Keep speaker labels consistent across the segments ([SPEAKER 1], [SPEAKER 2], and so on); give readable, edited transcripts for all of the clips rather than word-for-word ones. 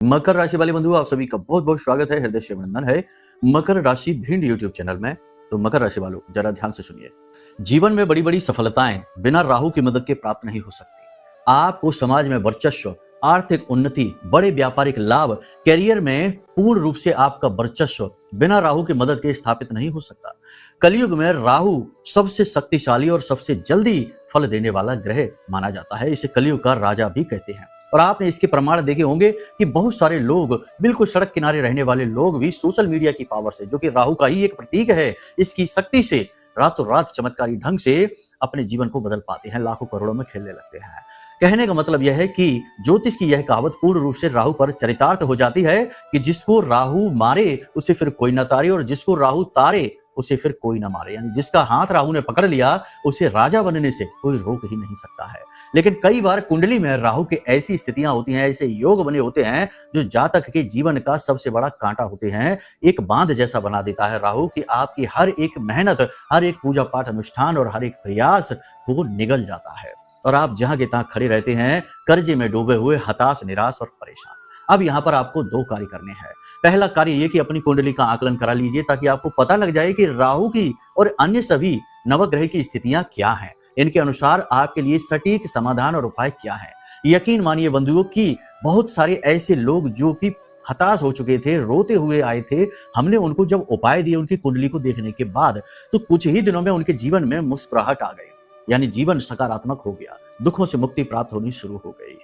[SPEAKER 1] मकर राशि वाले बंधु, आप सभी का बहुत बहुत स्वागत है, हृदय से अभिनंदन है मकर राशि भिंड यूट्यूब चैनल में। तो मकर राशि वालों, जरा ध्यान से सुनिए। जीवन में बड़ी बड़ी सफलताएं बिना राहु की मदद के प्राप्त नहीं हो सकती। आपको समाज में वर्चस्व, आर्थिक उन्नति, बड़े व्यापारिक लाभ, कैरियर में पूर्ण रूप से आपका वर्चस्व बिना राहु की मदद के स्थापित नहीं हो सकता। कलयुग में राहु सबसे शक्तिशाली और सबसे जल्दी फल देने वाला ग्रह माना जाता है। इसे कलयुग का राजा भी कहते हैं। और आपने इसके प्रमाण देखे होंगे कि बहुत सारे लोग, बिल्कुल सड़क किनारे रहने वाले लोग भी सोशल मीडिया की पावर से, जो कि राहु का ही एक प्रतीक है, इसकी शक्ति से रातों रात चमत्कारी ढंग से अपने जीवन को बदल पाते हैं, लाखों करोड़ों में खेलने लगते हैं। कहने का मतलब यह है कि ज्योतिष की यह कहावत पूर्ण रूप से राहु पर चरितार्थ हो जाती है कि जिसको राहु मारे उसे फिर कोई न तारे, और जिसको राहु तारे उसे फिर कोई न मारे। यानी जिसका हाथ राहु ने पकड़ लिया उसे राजा बनने से कोई रोक ही नहीं सकता है। लेकिन कई बार कुंडली में राहु की ऐसी स्थितियां होती हैं, ऐसे योग बने होते हैं जो जातक के जीवन का सबसे बड़ा कांटा होते हैं। एक बांध जैसा बना देता है राहु कि आपकी हर एक मेहनत, हर एक पूजा पाठ अनुष्ठान और हर एक प्रयास वो निगल जाता है, और आप जहां के तहां खड़े रहते हैं, कर्जे में डूबे हुए, हताश, निराश और परेशान। अब यहाँ पर आपको दो कार्य करने हैं। पहला कार्य ये कि अपनी कुंडली का आकलन करा लीजिए, ताकि आपको पता लग जाए कि राहु की और अन्य सभी नवग्रह की स्थितियां क्या हैं। इनके अनुसार आपके लिए सटीक समाधान और उपाय क्या है। यकीन मानिए बंधुओं कि बहुत सारे ऐसे लोग जो कि हताश हो चुके थे, रोते हुए आए थे, हमने उनको जब उपाय दिए उनकी कुंडली को देखने के बाद, तो कुछ ही दिनों में उनके जीवन में मुस्कुराहट आ गई। यानी जीवन सकारात्मक हो गया, दुखों से मुक्ति प्राप्त होनी शुरू हो गई,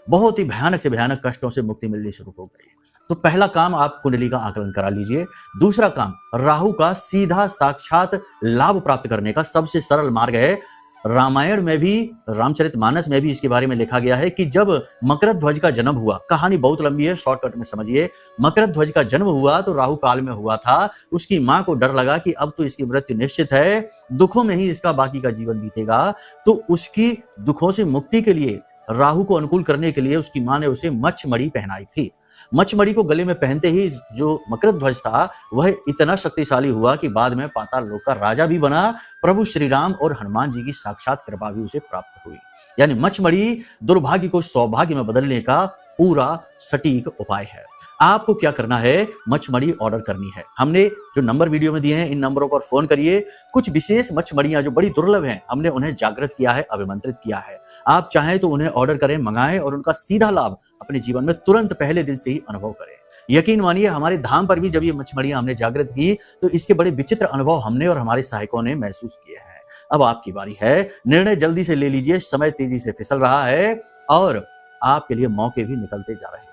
[SPEAKER 1] बहुत ही भयानक से भयानक कष्टों से मुक्ति मिलनी शुरू हो गई। तो पहला काम, आप कुंडली का आकलन करा लीजिए। दूसरा काम, राहु का सीधा साक्षात लाभ प्राप्त करने का सबसे सरल मार्ग है। रामायण में भी, रामचरितमानस में भी इसके बारे में लिखा गया है कि जब मकरध्वज का जन्म हुआ, कहानी बहुत लंबी है, शॉर्टकट में समझिए। मकरध्वज का जन्म हुआ तो राहु काल में हुआ था। उसकी मां को डर लगा कि अब तो इसकी मृत्यु निश्चित है, दुखों में ही इसका बाकी का जीवन बीतेगा। तो उसकी दुखों से मुक्ति के लिए, राहु को अनुकूल करने के लिए उसकी मां ने उसे मच्छमणि पहनाई थी। मच्छमणि को गले में पहनते ही जो मकरध्वज था वह इतना शक्तिशाली हुआ कि बाद में पाताल लोक का राजा भी बना। प्रभु श्री राम और हनुमान जी की साक्षात कृपा भी उसे प्राप्त हुई। यानी मच्छमणि दुर्भाग्य को सौभाग्य में बदलने का पूरा सटीक उपाय है। आपको क्या करना है, मच्छमणि ऑर्डर करनी है। हमने जो नंबर वीडियो में दिए हैं, इन नंबरों पर फोन करिए। कुछ विशेष मच्छमणियां जो बड़ी दुर्लभ हैं, हमने उन्हें जागृत किया है, अभिमंत्रित किया है। आप चाहें तो उन्हें ऑर्डर करें, मंगाएं और उनका सीधा लाभ अपने जीवन में तुरंत पहले दिन से ही अनुभव करें। यकीन मानिए, हमारे धाम पर भी जब ये मच्छमणियां हमने जागृत की तो इसके बड़े विचित्र अनुभव हमने और हमारे सहायकों ने महसूस किए हैं। अब आपकी बारी है, निर्णय जल्दी से ले लीजिए। समय तेजी से फिसल रहा है और आपके लिए मौके भी निकलते जा रहे हैं।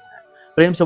[SPEAKER 1] प्रेम से